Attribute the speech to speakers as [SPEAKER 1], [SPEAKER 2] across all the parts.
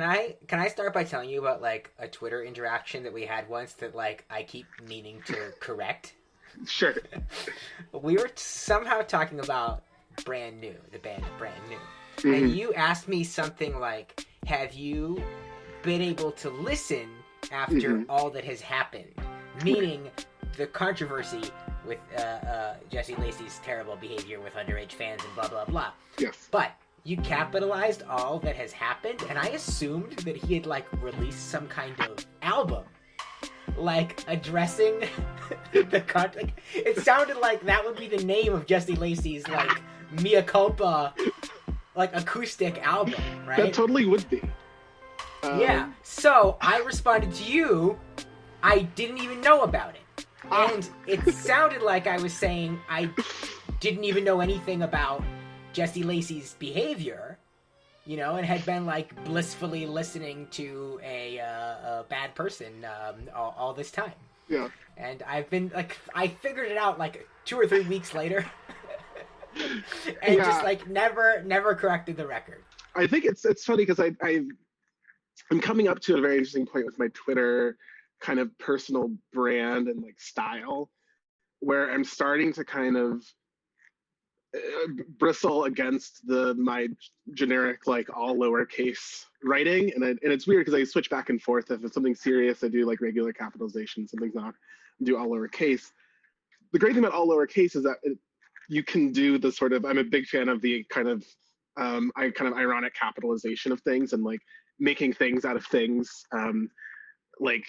[SPEAKER 1] can I start by telling you about like a Twitter interaction that we had once that like I keep meaning to correct?
[SPEAKER 2] Sure.
[SPEAKER 1] We were somehow talking about Brand New, the band Brand New. And
[SPEAKER 2] Hmm.
[SPEAKER 1] you asked me something like, "Have you been able to listen after
[SPEAKER 2] Hmm.
[SPEAKER 1] all that has happened?" Meaning the controversy with Jesse Lacey's terrible behavior with underage fans and blah blah blah.
[SPEAKER 2] Yes.
[SPEAKER 1] But you capitalized all that has happened, and I assumed that he had like released some kind of album, like addressing the like, it sounded like that would be the name of Jesse Lacey's like mea culpa, like acoustic album,
[SPEAKER 2] That
[SPEAKER 1] right?
[SPEAKER 2] totally would be.
[SPEAKER 1] Yeah. So I responded to you. I didn't even know about it, and it sounded like I was saying I didn't even know anything about Jesse Lacey's behavior, and had been like blissfully listening to a bad person all this time.
[SPEAKER 2] Yeah.
[SPEAKER 1] And I've been like, I figured it out like 2 or 3 weeks later, and
[SPEAKER 2] Yeah.
[SPEAKER 1] just like never corrected the record.
[SPEAKER 2] I think it's funny because I'm coming up to a very interesting point with my Twitter kind of personal brand and like style, where I'm starting to kind of bristle against my generic like all lowercase writing, and it's weird because I switch back and forth. If it's something serious, I do like regular capitalization. Something's not, I do all lowercase. The great thing about all lowercase is that you can do the sort of, I'm a big fan of the kind of I kind of ironic capitalization of things and like making things out of things, like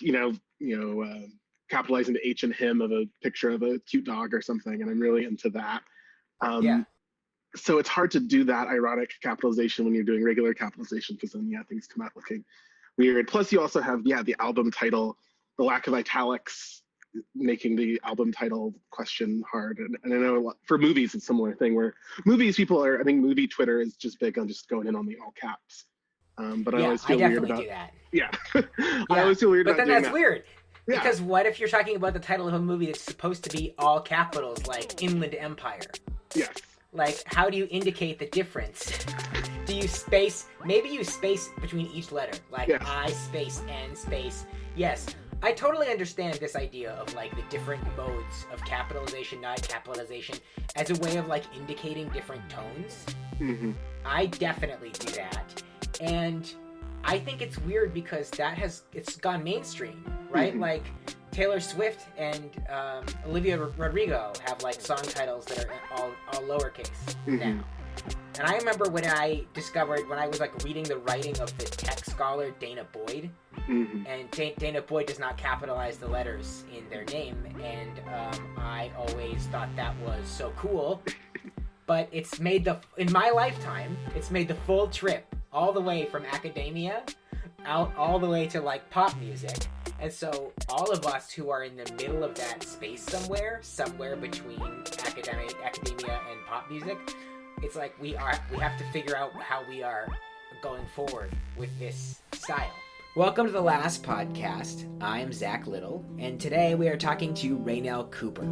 [SPEAKER 2] capitalizing the H and him of a picture of a cute dog or something, and I'm really into that.
[SPEAKER 1] Yeah.
[SPEAKER 2] um, so it's hard to do that ironic capitalization when you're doing regular capitalization, because then things come out looking weird. Plus you also have the album title, the lack of italics making the album title question hard. And I know a lot, for movies it's a similar thing, where movies people are, I think movie Twitter is just big on just going in on the all caps. But I
[SPEAKER 1] Yeah,
[SPEAKER 2] always
[SPEAKER 1] I
[SPEAKER 2] feel weird
[SPEAKER 1] definitely
[SPEAKER 2] about
[SPEAKER 1] do that.
[SPEAKER 2] yeah. I
[SPEAKER 1] Yeah,
[SPEAKER 2] always feel weird
[SPEAKER 1] but
[SPEAKER 2] about
[SPEAKER 1] then
[SPEAKER 2] doing
[SPEAKER 1] that's
[SPEAKER 2] that.
[SPEAKER 1] weird.
[SPEAKER 2] Yeah.
[SPEAKER 1] Because what if you're talking about the title of a movie that's supposed to be all capitals, like Inland Empire?
[SPEAKER 2] Yes.
[SPEAKER 1] Like, how do you indicate the difference? Do you space? Maybe you space between each letter, like
[SPEAKER 2] Yes.
[SPEAKER 1] I space N space. Yes, I totally understand this idea of like the different modes of capitalization, not capitalization, as a way of like indicating different tones.
[SPEAKER 2] Hmm.
[SPEAKER 1] I definitely do that, and I think it's weird because it's gone mainstream, right?
[SPEAKER 2] Mhm.
[SPEAKER 1] Like Taylor Swift and Olivia Rodrigo have like song titles that are all lowercase
[SPEAKER 2] Mhm.
[SPEAKER 1] now. And I remember when I was like reading the writing of the tech scholar Dana Boyd,
[SPEAKER 2] Hmm.
[SPEAKER 1] and Dana Boyd does not capitalize the letters in their name, and I always thought that was so cool. But in my lifetime, it's made the full trip all the way from academia out all the way to like pop music. And so all of us who are in the middle of that space somewhere between academia and pop music, it's like we have to figure out how we are going forward with this style. Welcome to the last podcast. I am Zac Little, and today we are talking to Raynell Cooper.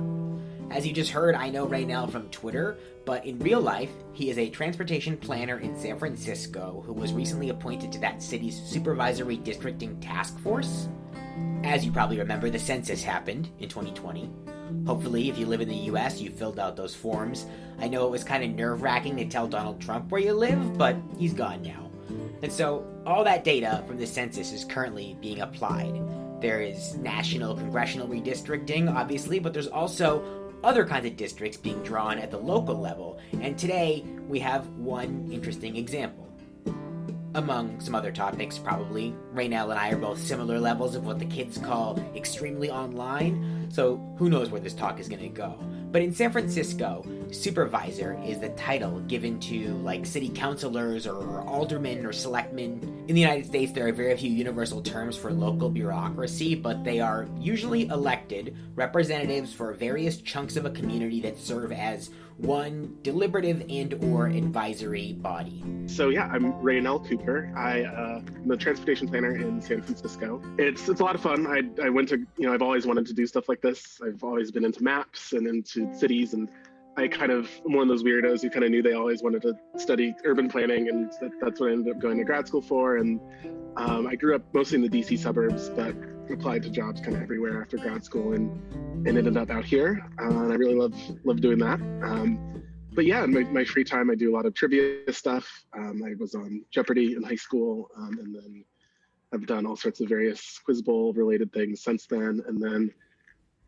[SPEAKER 1] As you just heard, I know Raynell from Twitter, but in real life, he is a transportation planner in San Francisco who was recently appointed to that city's supervisory districting task force. As you probably remember, the census happened in 2020. Hopefully, if you live in the US, you filled out those forms. I know it was kind of nerve-wracking to tell Donald Trump where you live, but he's gone now. And so, all that data from the census is currently being applied. There is national congressional redistricting, obviously, but there's also other kinds of districts being drawn at the local level, and today we have one interesting example. Among some other topics, probably, Raynell and I are both similar levels of what the kids call extremely online, so who knows where this talk is going to go. But in San Francisco, supervisor is the title given to like city councilors or aldermen or selectmen. In the United States, there are very few universal terms for local bureaucracy, but they are usually elected representatives for various chunks of a community that serve as one deliberative and or advisory body.
[SPEAKER 2] So yeah, I'm Raynell Cooper. I'm a transportation planner in San Francisco. It's a lot of fun. I went to, I've always wanted to do stuff like this. I've always been into maps and into cities, and I kind of am one of those weirdos who kind of knew they always wanted to study urban planning, and that's what I ended up going to grad school for. And I grew up mostly in the DC suburbs, but applied to jobs kind of everywhere after grad school and ended up out here. And I really love doing that. But yeah, in my free time, I do a lot of trivia stuff. I was on Jeopardy in high school, and then I've done all sorts of various Quiz Bowl related things since then. And then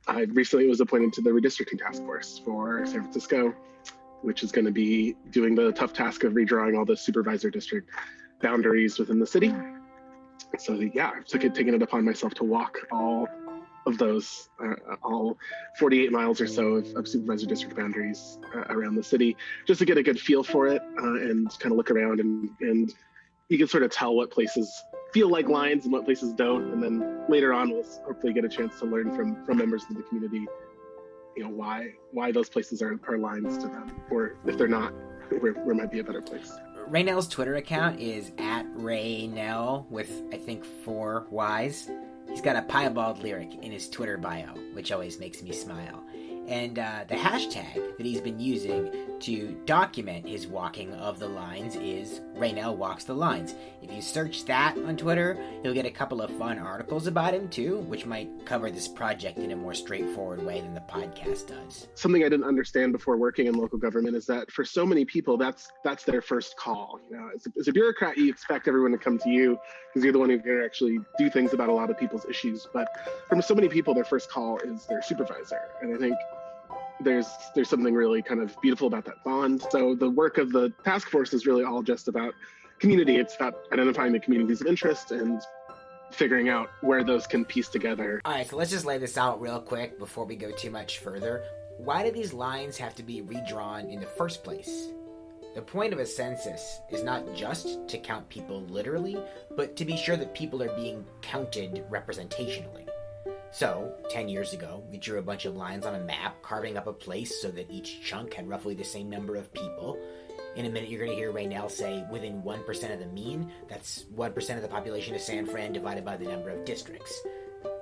[SPEAKER 2] I recently was appointed to the redistricting task force for San Francisco, which is going to be doing the tough task of redrawing all the supervisor district boundaries within the city. So yeah, taking it upon myself to walk all of those, all 48 miles or so of supervisor district boundaries around the city, just to get a good feel for it and kind of look around and you can sort of tell what places feel like lines and what places don't. And then later on, we'll hopefully get a chance to learn from members of the community, you know, why those places are lines to them, or if they're not, where might be a better place.
[SPEAKER 1] Raynell's Twitter account is @Raynell with, I think, 4 Ys. He's got a piebald lyric in his Twitter bio, which always makes me smile. And the hashtag that he's been using to document his walking of the lines is Raynell Walks the Lines. If you search that on Twitter, you'll get a couple of fun articles about him too, which might cover this project in a more straightforward way than the podcast does.
[SPEAKER 2] Something I didn't understand before working in local government is that for so many people, that's their first call. You know, as a bureaucrat, you expect everyone to come to you because you're the one who can actually do things about a lot of people's issues. But from so many people, their first call is their supervisor, and I think there's something really kind of beautiful about that bond. So the work of the task force is really all just about community. It's about identifying the communities of interest and figuring out where those can piece together.
[SPEAKER 1] All right, so let's just lay this out real quick before we go too much further. Why do these lines have to be redrawn in the first place? The point of a census is not just to count people literally, but to be sure that people are being counted representationally. So, 10 years ago, we drew a bunch of lines on a map, carving up a place so that each chunk had roughly the same number of people. In a minute, you're going to hear Raynell say, within 1% of the mean, that's 1% of the population of San Fran divided by the number of districts.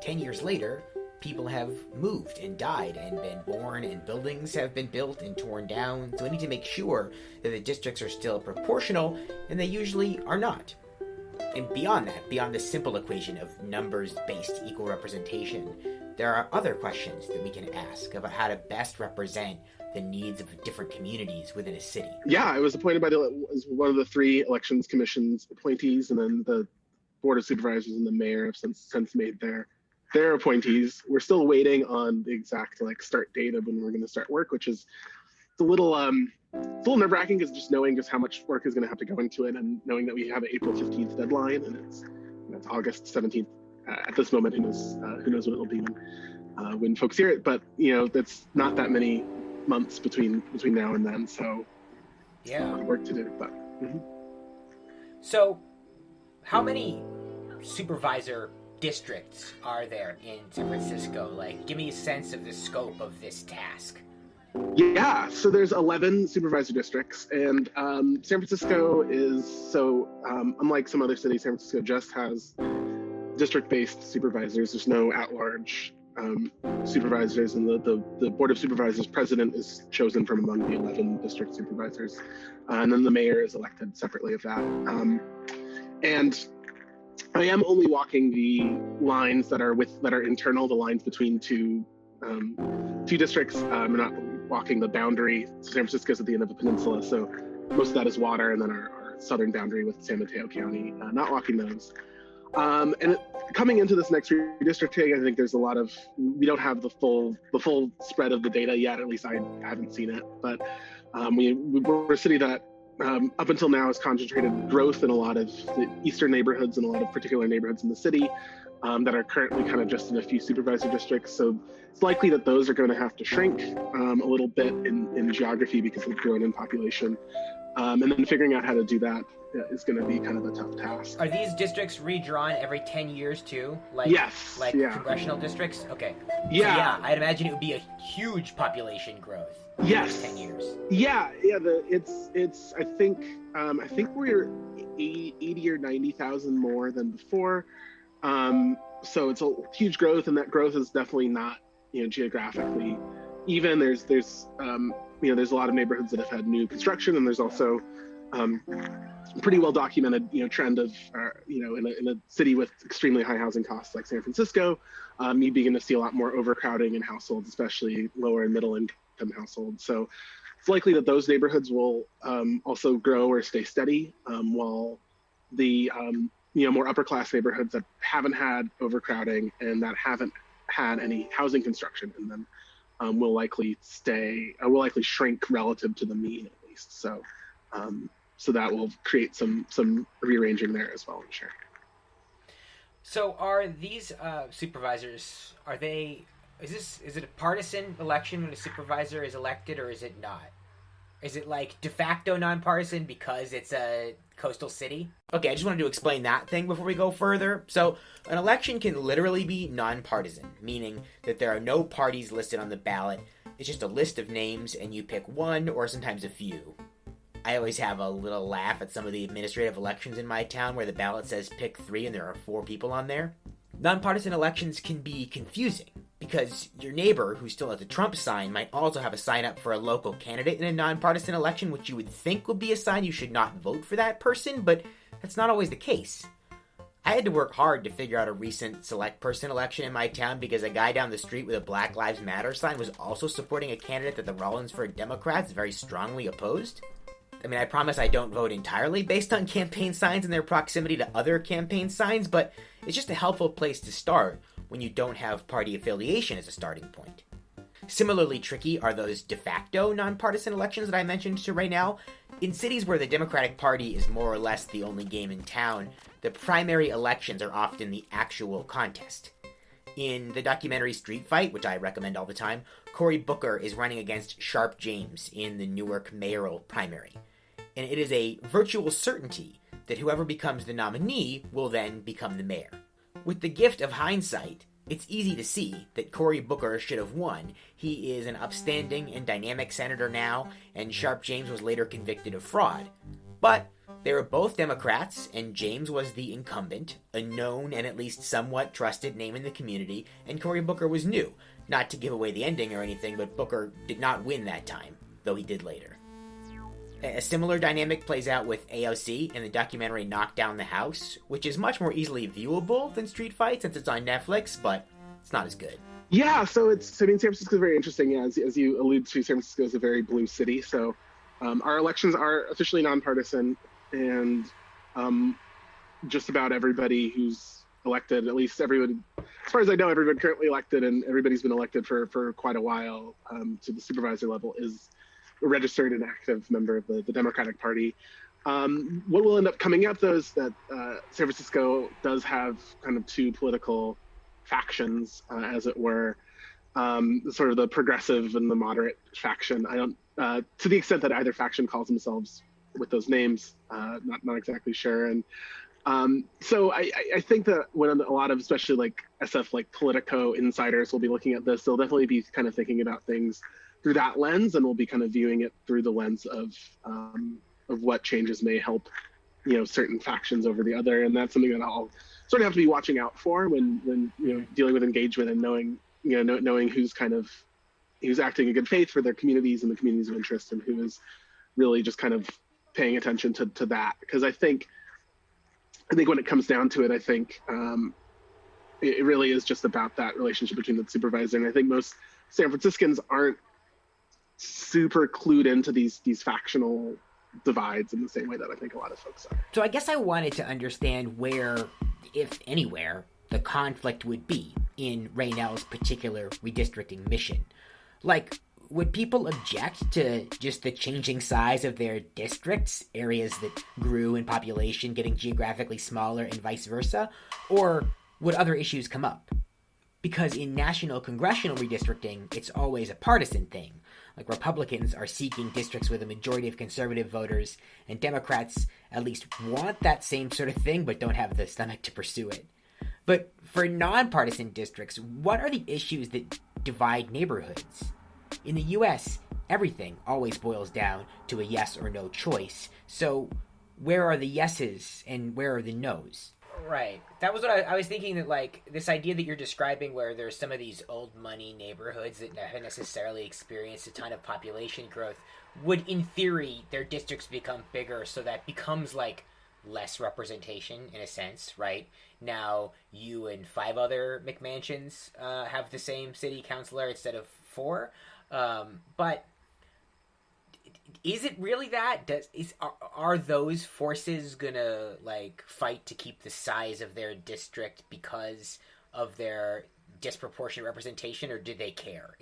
[SPEAKER 1] 10 years later, people have moved and died and been born, and buildings have been built and torn down, so we need to make sure that the districts are still proportional, and they usually are not. And beyond that, beyond the simple equation of numbers-based equal representation, there are other questions that we can ask about how to best represent the needs of different communities within a city.
[SPEAKER 2] Yeah, I was appointed as one of the 3 elections commission's appointees, and then the Board of Supervisors and the mayor have since made their appointees. We're still waiting on the exact start date of when we're going to start work, which is it's a little nerve-wracking because just knowing just how much work is going to have to go into it, and knowing that we have an April 15th deadline and it's August 17th at this moment. Who knows what it'll be when folks hear it, but that's not that many months between now and then, so
[SPEAKER 1] yeah,
[SPEAKER 2] work to do. But
[SPEAKER 1] So how many supervisor districts are there in San Francisco? Give me a sense of the scope of this task.
[SPEAKER 2] Yeah, so there's 11 supervisor districts, and San Francisco is unlike some other cities. San Francisco just has district-based supervisors. There's no at-large supervisors, and the Board of Supervisors president is chosen from among the 11 district supervisors, and then the mayor is elected separately of that. And I am only walking the lines that are internal, the lines between two districts. I'm not walking the boundary. San Francisco's at the end of a peninsula, so most of that is water, and then our southern boundary with San Mateo County, not walking those. And coming into this next redistricting, I think there's we don't have the full spread of the data yet, at least I haven't seen it, but we're a city that up until now has concentrated growth in a lot of the eastern neighborhoods and a lot of particular neighborhoods in the city that are currently kind of just in a few supervisor districts. So it's likely that those are going to have to shrink a little bit in geography because of growing in population. And then figuring out how to do that is going to be kind of a tough task.
[SPEAKER 1] Are these districts redrawn every 10 years too?
[SPEAKER 2] Yes. Yeah.
[SPEAKER 1] Congressional districts? Okay.
[SPEAKER 2] Yeah.
[SPEAKER 1] So yeah, I'd imagine it would be a huge population growth.
[SPEAKER 2] Yes.
[SPEAKER 1] 10 years.
[SPEAKER 2] Yeah. It's I think we're 80 or 90,000 more than before. So it's a huge growth, and that growth is definitely not geographically even. There's a lot of neighborhoods that have had new construction, and there's also pretty well documented, trend of, in a city with extremely high housing costs like San Francisco, you begin to see a lot more overcrowding in households, especially lower and middle income households. So it's likely that those neighborhoods will also grow or stay steady, while the more upper class neighborhoods that haven't had overcrowding and that haven't had any housing construction in them will likely shrink relative to the mean, at least. So that will create some rearranging there as well, I'm sure.
[SPEAKER 1] So are these supervisors, is it a partisan election when a supervisor is elected, or is it not? Is it like de facto nonpartisan because it's a coastal city? Okay, I just wanted to explain that thing before we go further. So an election can literally be nonpartisan, meaning that there are no parties listed on the ballot. It's just a list of names and you pick one or sometimes a few. I always have a little laugh at some of the administrative elections in my town where the ballot says pick 3 and there are 4 people on there. Nonpartisan elections can be confusing because your neighbor who still has a Trump sign might also have a sign up for a local candidate in a nonpartisan election, which you would think would be a sign you should not vote for that person, but that's not always the case. I had to work hard to figure out a recent select person election in my town because a guy down the street with a Black Lives Matter sign was also supporting a candidate that the Rollinsford Democrats very strongly opposed. I mean, I promise I don't vote entirely based on campaign signs and their proximity to other campaign signs, but it's just a helpful place to start when you don't have party affiliation as a starting point. Similarly tricky are those de facto nonpartisan elections that I mentioned to Raynell. In cities where the Democratic Party is more or less the only game in town, the primary elections are often the actual contest. In the documentary Street Fight, which I recommend all the time, Cory Booker is running against Sharp James in the Newark mayoral primary. And it is a virtual certainty that whoever becomes the nominee will then become the mayor. With the gift of hindsight, it's easy to see that Cory Booker should have won. He is an upstanding and dynamic senator now, and Sharp James was later convicted of fraud. But they were both Democrats, and James was the incumbent, a known and at least somewhat trusted name in the community, and Cory Booker was new. Not to give away the ending or anything, but Booker did not win that time, though he did later. A similar dynamic plays out with AOC in the documentary Knock Down the House, which is much more easily viewable than Street Fight since it's on Netflix, but it's not as good.
[SPEAKER 2] Yeah, San Francisco is very interesting. Yeah, as you allude to, San Francisco is a very blue city. So our elections are officially nonpartisan, and just about everybody who's elected, at least everyone, as far as I know, everyone currently elected, and everybody's been elected for quite a while to the supervisor level, is a registered and active member of the Democratic Party. What will end up coming out, though, is that San Francisco does have kind of 2 political factions, as it were, sort of the progressive and the moderate faction. I don't, to the extent that either faction calls themselves with those names, not exactly sure. And so I think that when a lot of, especially like SF, like Politico insiders will be looking at this, they'll definitely be kind of thinking about things through that lens, and we'll be kind of viewing it through the lens of what changes may help, certain factions over the other. And that's something that I'll sort of have to be watching out for when dealing with engagement and knowing who's acting in good faith for their communities and the communities of interest, and who is really just kind of paying attention to that. Because I think when it comes down to it, I think it really is just about that relationship between the supervisor. And I think most San Franciscans aren't super clued into these factional divides in the same way that I think a lot of folks are.
[SPEAKER 1] So I guess I wanted to understand where, if anywhere, the conflict would be in Raynell's particular redistricting mission. Like, would people object to just the changing size of their districts, areas that grew in population getting geographically smaller and vice versa? Or would other issues come up? Because in national congressional redistricting, it's always a partisan thing. Like, Republicans are seeking districts with a majority of conservative voters, and Democrats at least want that same sort of thing, but don't have the stomach to pursue it. But for nonpartisan districts, what are the issues that divide neighborhoods? In the U.S., everything always boils down to a yes or no choice. So where are the yeses and where are the no's? Right. That was what I was thinking, that like this idea that you're describing, where there's some of these old money neighborhoods that haven't necessarily experienced a ton of population growth, would in theory their districts become bigger, so that becomes like less representation in a sense, right? Now you and five other McMansions have the same city councilor instead of four, but is it really that? Are those forces gonna like fight to keep the size of their district because of their disproportionate representation, or do they care?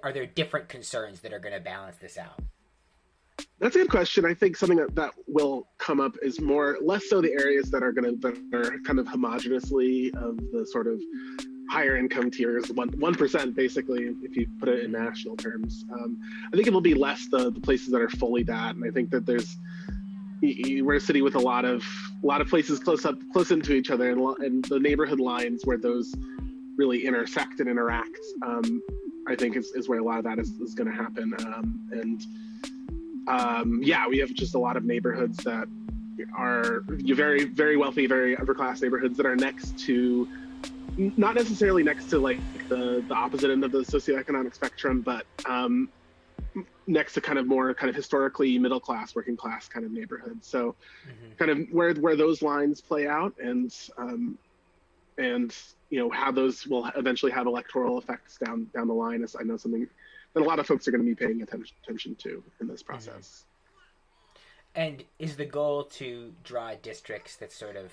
[SPEAKER 1] Are there different concerns that are gonna balance this out?
[SPEAKER 2] That's a good question. I think something that will come up is more less so the areas that are kind of homogenously of the sort of higher income tiers, 1% basically, if you put it in national terms. I think it'll be less the places that are fully that, and I think that we're a city with a lot of places close into each other, and the neighborhood lines where those really intersect and interact. I think is where a lot of that is going to happen, and yeah, we have just a lot of neighborhoods that are very, very wealthy, very upper class neighborhoods that are next to, not necessarily next to like the opposite end of the socioeconomic spectrum, but next to kind of historically middle class, working class kind of neighborhoods. So
[SPEAKER 1] Mm-hmm.
[SPEAKER 2] kind of where those lines play out, and how those will eventually have electoral effects down the line is, I know, something that a lot of folks are going to be paying attention to in this
[SPEAKER 1] Mm-hmm.
[SPEAKER 2] process.
[SPEAKER 1] And is the goal to draw districts that sort of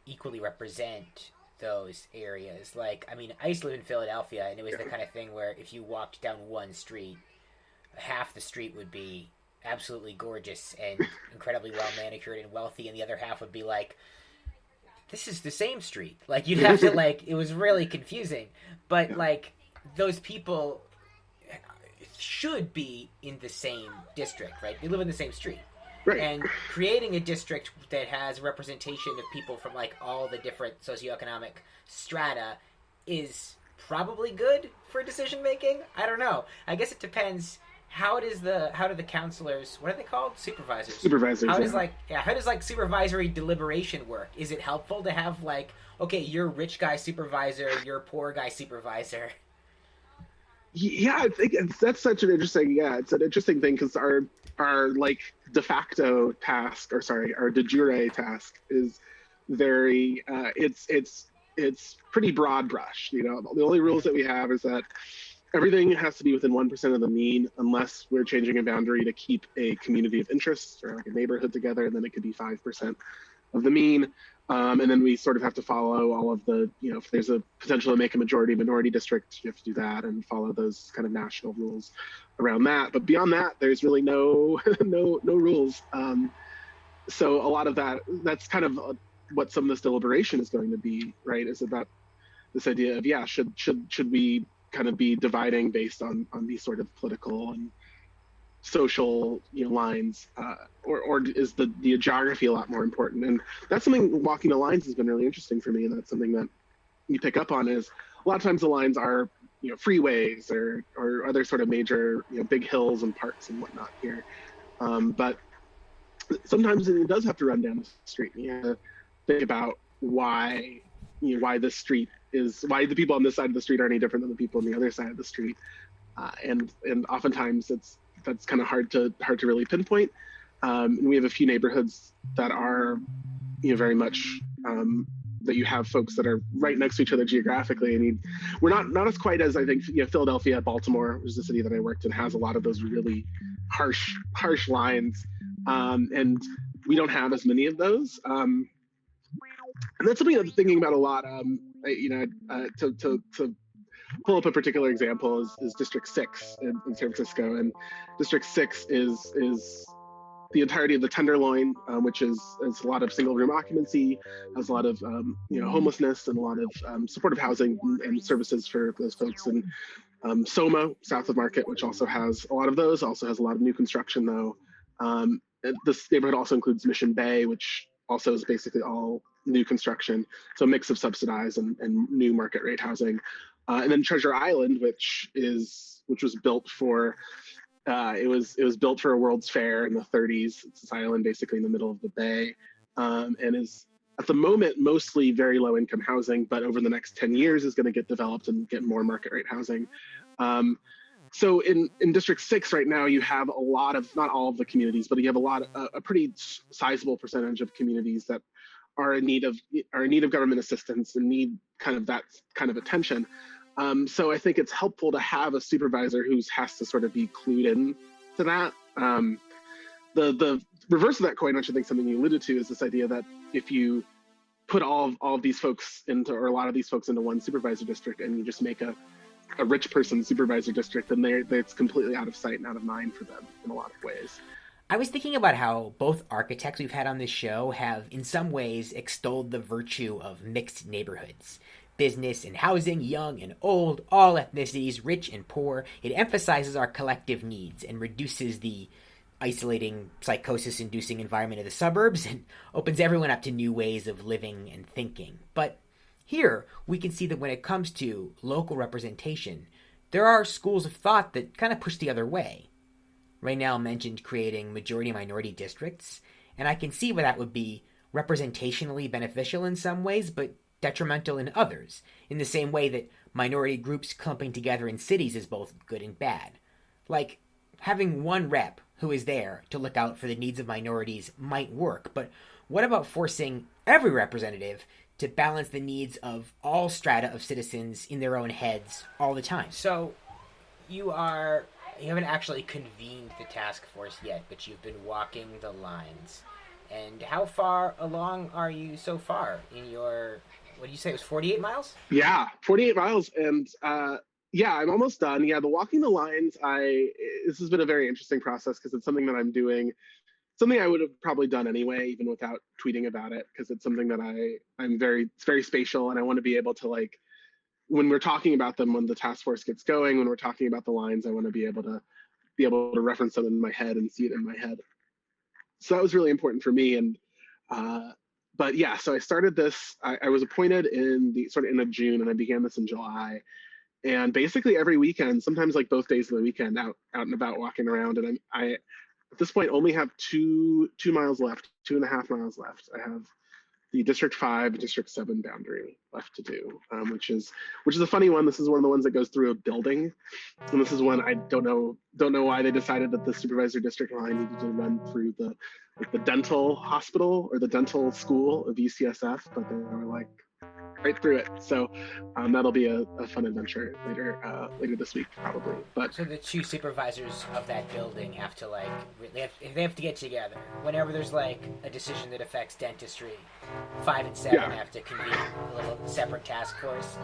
[SPEAKER 1] equally represent those areas? Like, I mean, I used to live in Philadelphia, and it was the kind of thing where if you walked down one street, half the street would be absolutely gorgeous and incredibly well manicured and wealthy, and the other half would be like, this is the same street. Like, you'd have to, like, it was really confusing. But,
[SPEAKER 2] Yeah.
[SPEAKER 1] like, those people should be in the same district, right? They live in the same street.
[SPEAKER 2] Right.
[SPEAKER 1] And creating a district that has representation of people from like all the different socioeconomic strata is probably good for decision making. I don't know. I guess it depends. How do the counselors, what are they called? Supervisors.
[SPEAKER 2] Supervisors.
[SPEAKER 1] How does like supervisory deliberation work? Is it helpful to have like, okay, you're rich guy supervisor, you're poor guy supervisor?
[SPEAKER 2] Yeah, I think that's such an interesting. Yeah, it's an interesting thing because our like de facto task, or sorry, our de jure task is very. It's pretty broad brush. The only rules that we have is that everything has to be within 1% of the mean, unless we're changing a boundary to keep a community of interest or like a neighborhood together, and then it could be 5% of the mean. And then we sort of have to follow all of the, if there's a potential to make a majority minority district, you have to do that and follow those kind of national rules around that. But beyond that, there's really no no rules. So a lot of that's kind of what some of this deliberation is going to be, right? Is about this idea of, yeah, should we kind of be dividing based on these sort of political and social lines, or is the geography a lot more important? And that's something, walking the lines has been really interesting for me, and that's something that you pick up on is a lot of times the lines are freeways or other sort of major big hills and parks and whatnot here, but sometimes it does have to run down the street. You have to think about why this street is, why the people on this side of the street are any different than the people on the other side of the street, and oftentimes that's kind of hard to really pinpoint. And we have a few neighborhoods that are very much, that you have folks that are right next to each other geographically. I mean, we're not as quite as, I think, Philadelphia, Baltimore, which is the city that I worked in, has a lot of those really harsh lines, and we don't have as many of those. And that's something I'm thinking about a lot. To pull up a particular example is District 6 in San Francisco, and District 6 is the entirety of the Tenderloin, which is a lot of single room occupancy, has a lot of homelessness, and a lot of supportive housing and services for those folks. And Soma, south of Market, which also has a lot of those, also has a lot of new construction though. This neighborhood also includes Mission Bay, which also is basically all new construction, so a mix of subsidized and new market rate housing. And then Treasure Island, which was built for, it was built for a World's Fair in the 30s. It's this island basically in the middle of the bay, and is at the moment mostly very low income housing, but over the next 10 years is going to get developed and get more market rate housing. Um, so in District 6 right now, you have a lot of, not all of the communities, but you have a pretty sizable percentage of communities that are in need of government assistance and need kind of that kind of attention. So I think it's helpful to have a supervisor who has to sort of be clued in to that. The reverse of that coin, which I think something you alluded to, is this idea that if you put all of these folks into, or a lot of these folks into one supervisor district, and you just make a rich person supervisor district, then it's completely out of sight and out of mind for them in a lot of ways.
[SPEAKER 1] I was thinking about how both architects we've had on this show have, in some ways, extolled the virtue of mixed neighborhoods. Business and housing, young and old, all ethnicities, rich and poor. It emphasizes our collective needs and reduces the isolating, psychosis-inducing environment of the suburbs and opens everyone up to new ways of living and thinking. But here, we can see that when it comes to local representation, there are schools of thought that kind of push the other way. Raynell mentioned creating majority-minority districts, and I can see why that would be representationally beneficial in some ways, but detrimental in others, in the same way that minority groups clumping together in cities is both good and bad. Like, having one rep who is there to look out for the needs of minorities might work, but what about forcing every representative to balance the needs of all strata of citizens in their own heads all the time? So, you haven't actually convened the task force yet, but you've been walking the lines. And how far along are you so far in your, what did you say, it was 48 miles?
[SPEAKER 2] Yeah, 48 miles. And yeah, I'm almost done. Yeah, the walking the lines, this has been a very interesting process because it's something that I'm doing, something I would have probably done anyway, even without tweeting about it, because it's something that it's very spatial, and I want to be able to, like, when we're talking about them, when the task force gets going, when we're talking about the lines, I want to be able to reference them in my head and see it in my head. So that was really important for me. And but yeah, so I started this. I was appointed in the sort of in June, and I began this in July. And basically every weekend, sometimes like both days of the weekend, out and about walking around. And I at this point only have 2 miles left, 2.5 miles left. I have the District 5, District 7 boundary left to do, which is a funny one. This is one of the ones that goes through a building, and this is one I don't know why they decided that the supervisor district line needed to run through the dental hospital or the dental school of UCSF, but they were like right through it. So that'll be a fun adventure later this week probably. But
[SPEAKER 1] so the two supervisors of that building have to they have to get together whenever there's like a decision that affects dentistry. 5 and 7 have to convene a little separate task force.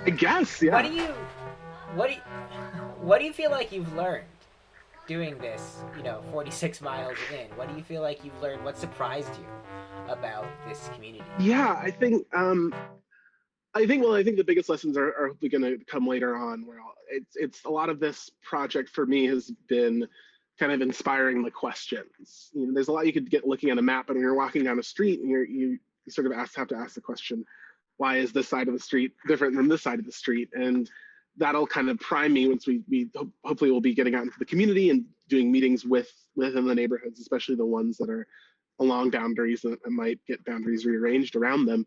[SPEAKER 2] I guess, yeah.
[SPEAKER 1] What do you feel like you've learned doing this? 46 miles in. What do you feel like you've learned? What surprised you about this community?
[SPEAKER 2] Yeah, I think the biggest lessons are hopefully going to come later on. Where it's a lot of this project for me has been kind of inspiring the questions. There's a lot you could get looking at a map, and when you're walking down a street, and you sort of have to ask the question, why is this side of the street different from this side of the street? And that'll kind of prime me once we hopefully will be getting out into the community and doing meetings within the neighborhoods, especially the ones that are along boundaries that might get boundaries rearranged around them.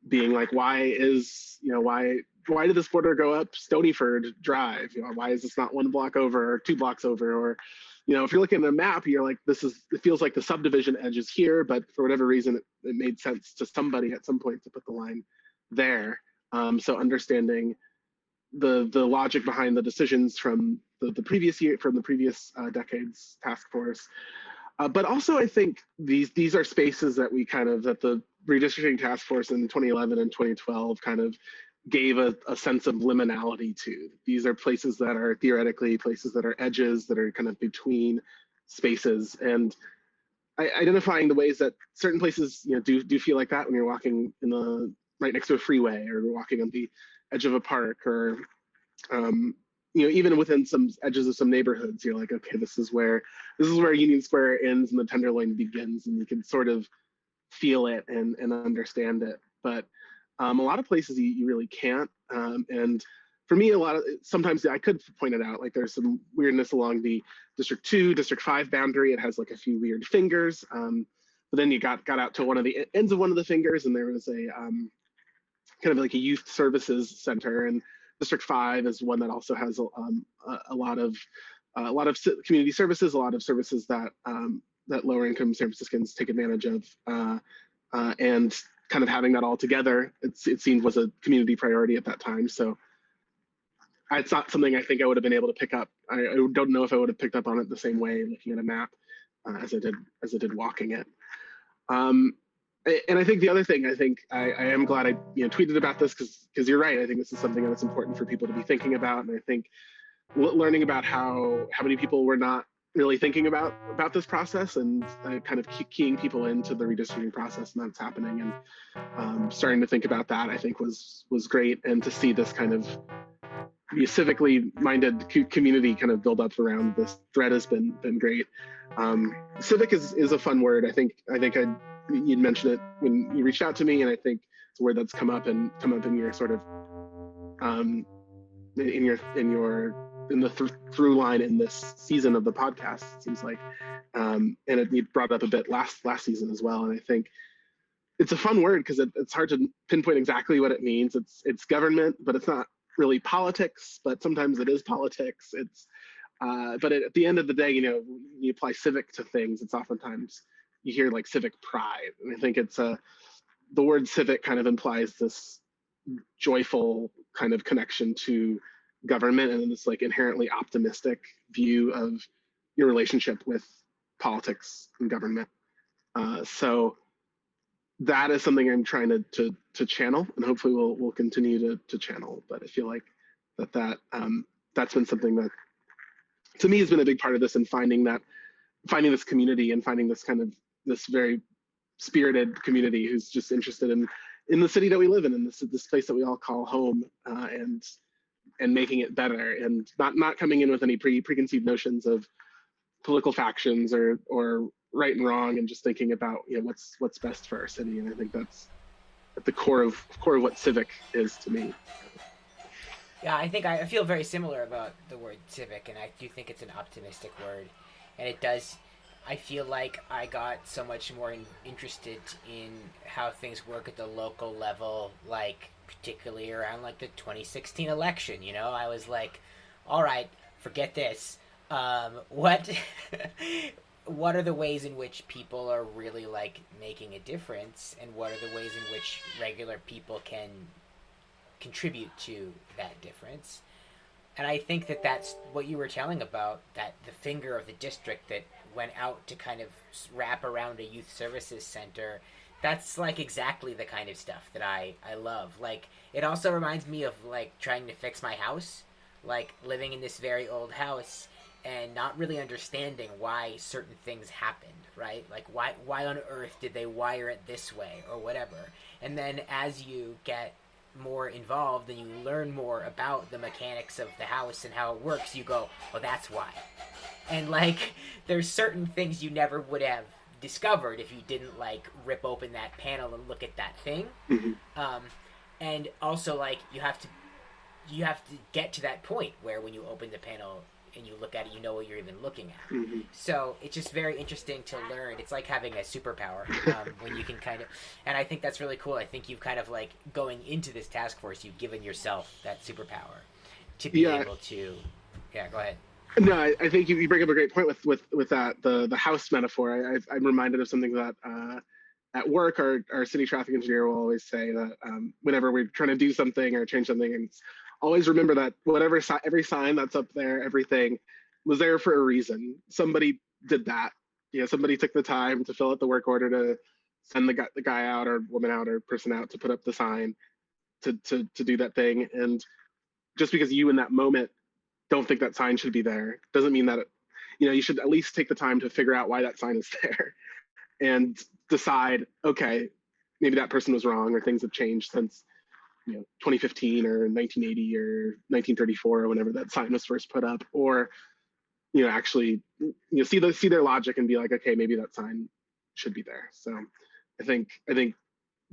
[SPEAKER 2] Being like, why did this border go up Stonyford Drive? Why is this not 1 block over or 2 blocks over? Or, if you're looking at a map, you're like, it feels like the subdivision edge is here, but for whatever reason, it made sense to somebody at some point to put the line there. So understanding the logic behind the decisions from the previous year, from the previous decades task force. But also, I think these are spaces that that the redistricting task force in 2011 and 2012 kind of gave a sense of liminality to. These are places that are theoretically places that are edges, that are kind of between spaces, and identifying the ways that certain places do feel like that when you're walking right next to a freeway, or walking on the edge of a park, or even within some edges of some neighborhoods, you're like, okay, this is where Union Square ends and the Tenderloin begins, and you can sort of feel it and understand it. But a lot of places you really can't. And for me, sometimes I could point it out, like there's some weirdness along the District 2, District 5 boundary. It has like a few weird fingers. but then you got out to one of the ends of one of the fingers, and there was a kind of like a youth services center, and District 5 is one that also has a lot of community services, a lot of services that that lower income San Franciscans take advantage of, and kind of having that all together, it seemed was a community priority at that time. So it's not something I think I would have been able to pick up. I don't know if I would have picked up on it the same way looking at a map as I did walking it. And I think the other thing, I am glad I tweeted about this because you're right. I think this is something that's important for people to be thinking about, and I think learning about how many people were not really thinking about this process, and kind of keying people into the redistricting process and that's happening, and starting to think about that, I think was great, and to see this kind of civically minded community kind of build up around this thread has been great. Civic is a fun word. I think you'd mentioned it when you reached out to me, and I think it's a word that's come up in your sort of in the through line in this season of the podcast, it seems like, and you brought it up a bit last season as well. And I think it's a fun word because it's hard to pinpoint exactly what it means. It's government, but it's not really politics. But sometimes it is politics. But at the end of the day, you apply civic to things. It's oftentimes you hear like civic pride, and I think it's the word civic kind of implies this joyful kind of connection to government, and this like inherently optimistic view of your relationship with politics and government. So that is something I'm trying to channel, and hopefully we'll continue to channel. But I feel like that's been something that to me has been a big part of this, and finding this community and finding this kind of this very spirited community who's just interested in the city that we live in, and this place that we all call home, and making it better, and not coming in with any preconceived notions of political factions or right and wrong, and just thinking about what's best for our city. And I think that's at the core of what civic is to me.
[SPEAKER 1] Yeah, I think I feel very similar about the word civic, and I do think it's an optimistic word, and it does. I feel like I got so much more interested in how things work at the local level, like particularly around like the 2016 election. I was like, all right, forget this. What what are the ways in which people are really like making a difference, and what are the ways in which regular people can contribute to that difference? And I think that's what you were telling about, that the finger of the district that went out to kind of wrap around a youth services center. That's like exactly the kind of stuff that I love. Like, it also reminds me of like trying to fix my house, like living in this very old house and not really understanding why certain things happened, right? Like why on earth did they wire it this way or whatever? And then as you get more involved and you learn more about the mechanics of the house and how it works, you go, oh, that's why. And like there's certain things you never would have discovered if you didn't like rip open that panel and look at that thing.
[SPEAKER 2] Mm-hmm.
[SPEAKER 1] And also like you have to get to that point where when you open the panel and you look at it, you know what you're even looking at.
[SPEAKER 2] Mm-hmm.
[SPEAKER 1] So it's just very interesting to learn. It's like having a superpower when you can kind of, and I think that's really cool. I think you've kind of like going into this task force, you've given yourself that superpower to be able to, go ahead.
[SPEAKER 2] No, I think you bring up a great point with that, the house metaphor. I'm reminded of something that at work, our city traffic engineer will always say that whenever we're trying to do something or change something, and always remember that every sign that's up there, everything was there for a reason. Somebody did that. Somebody took the time to fill out the work order to send the guy out or woman out or person out to put up the sign to do that thing. And just because you in that moment don't think that sign should be there doesn't mean that you should at least take the time to figure out why that sign is there and decide, okay, maybe that person was wrong, or things have changed since 2015 or 1980 or 1934 or whenever that sign was first put up, or actually see their logic and be like, okay, maybe that sign should be there. So I think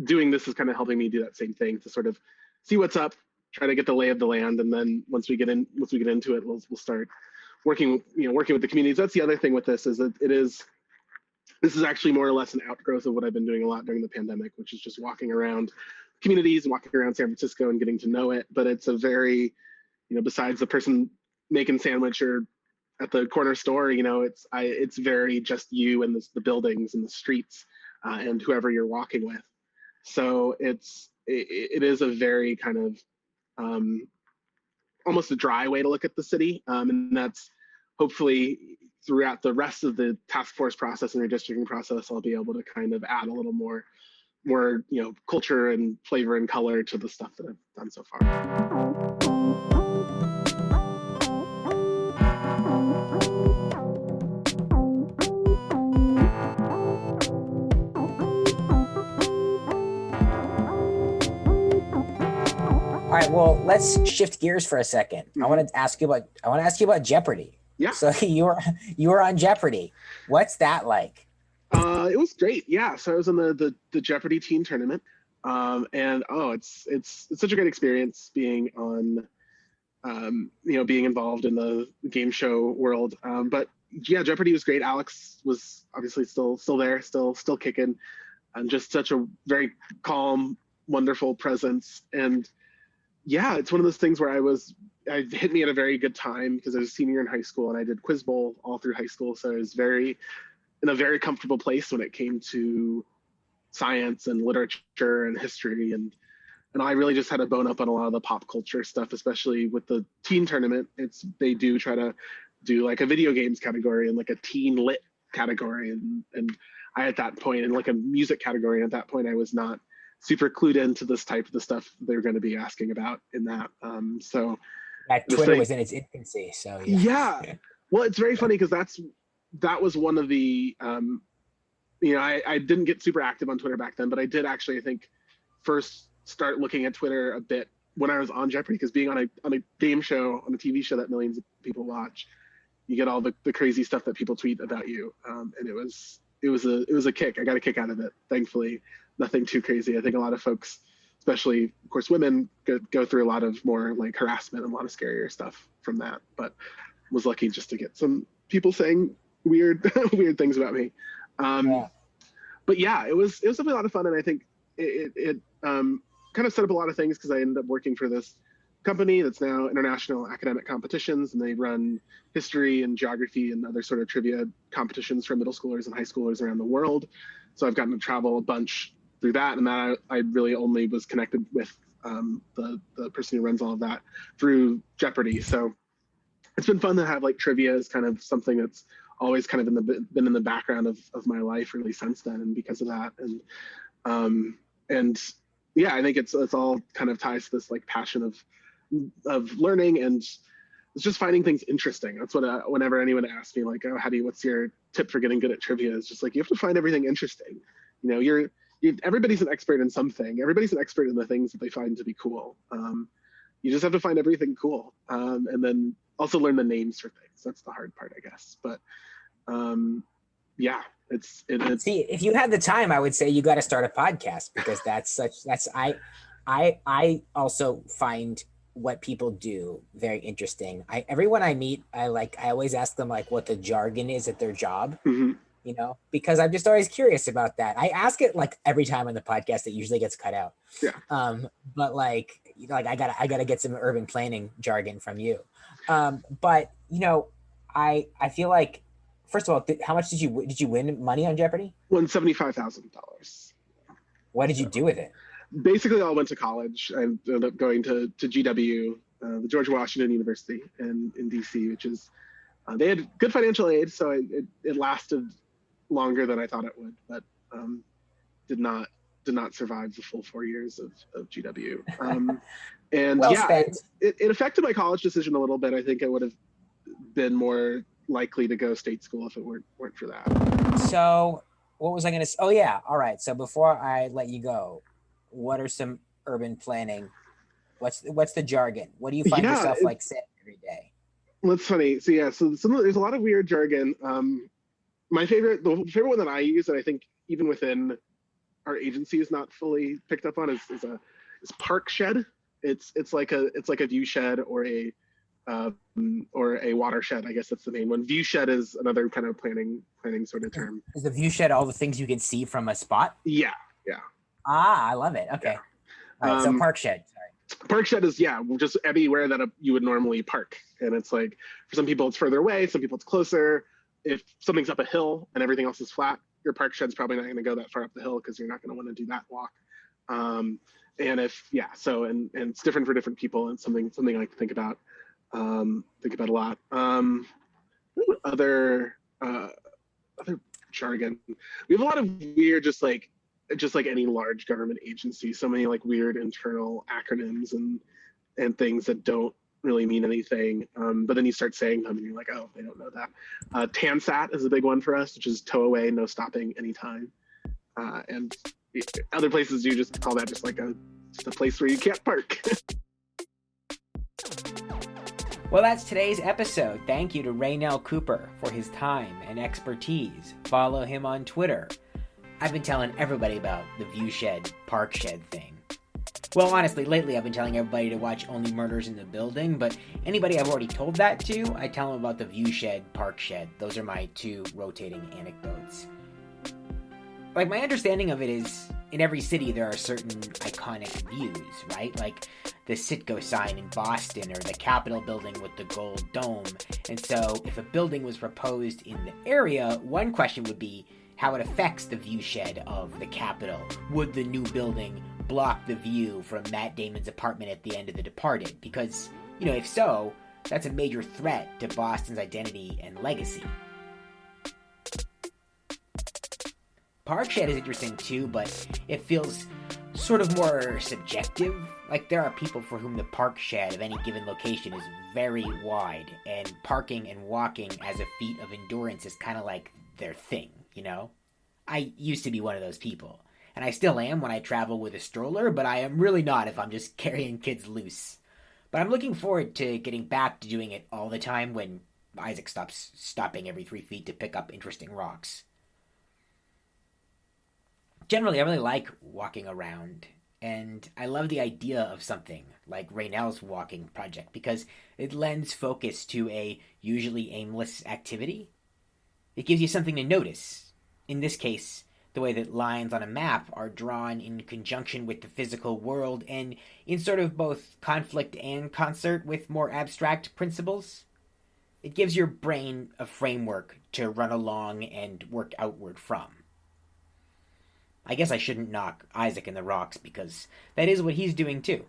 [SPEAKER 2] doing this is kind of helping me do that same thing, to sort of see what's up, try to get the lay of the land, and then once we get into it, we'll start working with the communities. That's the other thing with this, is that it is This is actually more or less an outgrowth of what I've been doing a lot during the pandemic, which is just walking around communities, walking around San Francisco and getting to know it. But it's a very, besides the person making sandwich or at the corner store, it's very just you and the buildings and the streets and whoever you're walking with. So it is a very kind of almost a dry way to look at the city, and that's hopefully throughout the rest of the task force process and redistricting process, I'll be able to kind of add a little more culture and flavor and color to the stuff that I've done so far.
[SPEAKER 1] All right, well, let's shift gears for a second.
[SPEAKER 2] Mm-hmm.
[SPEAKER 1] I want to ask you about Jeopardy.
[SPEAKER 2] Yeah.
[SPEAKER 1] So you were on Jeopardy. What's that like?
[SPEAKER 2] It was great. Yeah. So I was in the Jeopardy teen tournament, and it's such a great experience being on, being involved in the game show world. But yeah, Jeopardy was great. Alex was obviously still there, still kicking, and just such a very calm, wonderful presence. And yeah, it's one of those things where it hit me at a very good time because I was a senior in high school and I did Quiz Bowl all through high school. So I was in a very comfortable place when it came to science and literature and history. And I really just had a bone up on a lot of the pop culture stuff, especially with the teen tournament. They do try to do like a video games category and like a teen lit category. And I, at that point, and like a music category, at that point, I was not super clued into this type of the stuff they're going to be asking about in that. So
[SPEAKER 1] that Twitter was in its infancy. So
[SPEAKER 2] yeah. Well, it's very funny because that was one of the, I didn't get super active on Twitter back then, but I did actually, I think, first start looking at Twitter a bit when I was on Jeopardy, because being on a game show, on a TV show that millions of people watch, you get all the crazy stuff that people tweet about you. And it was a kick. I got a kick out of it, thankfully. Nothing too crazy. I think a lot of folks, especially of course women, go through a lot of more like harassment and a lot of scarier stuff from that, but was lucky just to get some people saying weird things about me. But yeah, it was definitely a lot of fun, and I think it kind of set up a lot of things because I ended up working for this company that's now International Academic Competitions, and they run history and geography and other sort of trivia competitions for middle schoolers and high schoolers around the world. So I've gotten to travel a bunch through that, and that I really only was connected with the person who runs all of that through Jeopardy. So it's been fun to have like trivia as kind of something that's always kind of been in the background of my life really since then, and because of that. And yeah, I think it's all kind of ties to this like passion of learning, and it's just finding things interesting. That's what whenever anyone asks me like, oh, what's your tip for getting good at trivia? It's just like, you have to find everything interesting. Everybody's an expert in something. Everybody's an expert in the things that they find to be cool. You just have to find everything cool, and then also learn the names for things. That's the hard part, I guess. But yeah, it's
[SPEAKER 1] see, if you had the time, I would say you got to start a podcast, because I also find what people do very interesting. Everyone I meet, I always ask them like what the jargon is at their job.
[SPEAKER 2] Mm-hmm.
[SPEAKER 1] Because I'm just always curious about that. I ask it like every time on the podcast. It usually gets cut out.
[SPEAKER 2] Yeah.
[SPEAKER 1] But like I gotta get some urban planning jargon from you. But I feel like, first of all, how much did you win money on Jeopardy?
[SPEAKER 2] Won $75,000.
[SPEAKER 1] What did you do with it?
[SPEAKER 2] Basically, I went to college. I ended up going to GW, the George Washington University in DC, which is they had good financial aid, so it lasted longer than I thought it would, but did not survive the full 4 years of GW. And well, yeah, it affected my college decision a little bit. I think I would have been more likely to go state school if it weren't for that.
[SPEAKER 1] So what was I going to say? Oh yeah. All right. So before I let you go, what are some urban planning? What's the jargon? What do you find yourself like saying every day?
[SPEAKER 2] Well, it's funny. So yeah, there's a lot of weird jargon. The favorite one that I use, and I think even within our agency is not fully picked up on, is park shed. It's like a view shed or a or a watershed. I guess that's the main one. Viewshed is another kind of planning sort of term.
[SPEAKER 1] Is the viewshed all the things you can see from a spot?
[SPEAKER 2] Yeah, yeah.
[SPEAKER 1] Ah, I love it. Okay.
[SPEAKER 2] Yeah.
[SPEAKER 1] All right, so park shed. Sorry.
[SPEAKER 2] Park shed is just anywhere that you would normally park, and it's like for some people it's further away, some people it's closer. If something's up a hill and everything else is flat, your park shed's probably not going to go that far up the hill because you're not going to want to do that walk. And if and it's different for different people, and something I like to think about a lot. Other jargon. We have a lot of weird, just like any large government agency, so many like weird internal acronyms and things that don't really mean anything. But then you start saying them and you're like, oh, they don't know that. TANSAT is a big one for us, which is tow away, no stopping anytime. And other places you just call that just like a place where you can't park.
[SPEAKER 1] Well, that's today's episode. Thank you to Raynell Cooper for his time and expertise. Follow him on Twitter. I've been telling everybody about the viewshed, park shed thing. Well, honestly, lately I've been telling everybody to watch Only Murders in the Building, but anybody I've already told that to, I tell them about the viewshed, park shed. Those are my two rotating anecdotes. Like, my understanding of it is, in every city there are certain iconic views, right? Like the Citgo sign in Boston, or the Capitol building with the gold dome. And so, if a building was proposed in the area, one question would be how it affects the viewshed of the Capitol. Would the new building block the view from Matt Damon's apartment at the end of The Departed? Because, if so, that's a major threat to Boston's identity and legacy. Park shed is interesting too, but it feels sort of more subjective. Like, there are people for whom the park shed of any given location is very wide, and parking and walking as a feat of endurance is kind of like their thing, I used to be one of those people, and I still am when I travel with a stroller, but I am really not if I'm just carrying kids loose. But I'm looking forward to getting back to doing it all the time when Isaac stops stopping every 3 feet to pick up interesting rocks. Generally, I really like walking around, and I love the idea of something like Raynell's walking project because it lends focus to a usually aimless activity. It gives you something to notice. In this case, the way that lines on a map are drawn in conjunction with the physical world and in sort of both conflict and concert with more abstract principles. It gives your brain a framework to run along and work outward from. I guess I shouldn't knock Isaac and the Rocks because that is what he's doing too.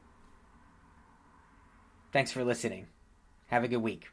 [SPEAKER 1] Thanks for listening. Have a good week.